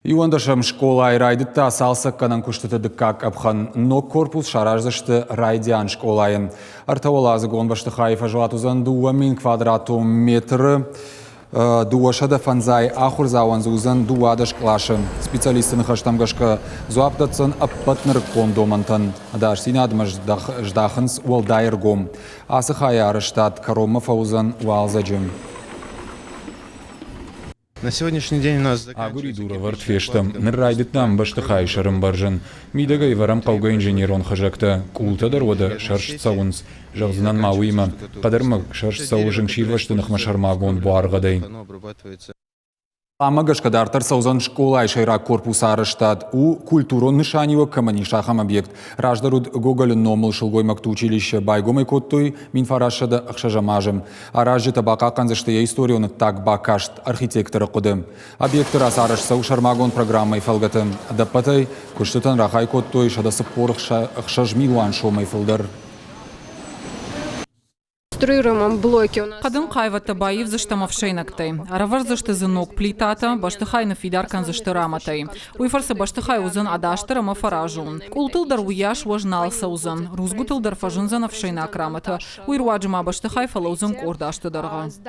Юандашам школа айрайдытта салсакканан күштетедік как абхан нок корпус шараждышты райдиан школайын. Артауалазы гонбашты хайфа жуатузан дуа мин квадрату метры дуа шада фанзай ахурзауанзузан дуадаш клашын. Специалисты хаштамгашка зуаптатсан аппатныр кондомантан. Даш синадмаш ждахынс уалдайргом. Асы хаяр штат Карома фаузан уалзаджим. На сегодняшний день у нас Агури дура вартфештам, ныррайдыт нам баштыхай шарым баржын. Мидагай варам калга инженерон хажакта, култа дарода шарш цаунс, жагзынан мауима, кадармак шарш цаужын ширваштынах машармагон буаргадай. Амагаш кадартар саузан школа айшайра корпус арыштад, у культурон нышанива камани шахам объект. Раждаруд гоголен номыл шылгой макту училище байгомай коттой, минфарашада ахшажамажем. А ражды табака канзашты я историоны так бакашт архитектора кодым. Объекты раз арыш сау шармагон программай фалгатым. Адапатай куштытан рахай коттой шадасы пор ахшажмилуан шомай фалдар. Қадын қайватта байив заштамавшай нактай. Аравар зашты зынок плитата, баштыхай на фидаркан зашты раматай. Уйфарса баштыхай узын адаштыра мафаражун. Култылдар уяш важналса узын. Рузгутылдар фажын занавшай на акрамата. Уйруаджима баштыхай фалаузын кордашты дарга.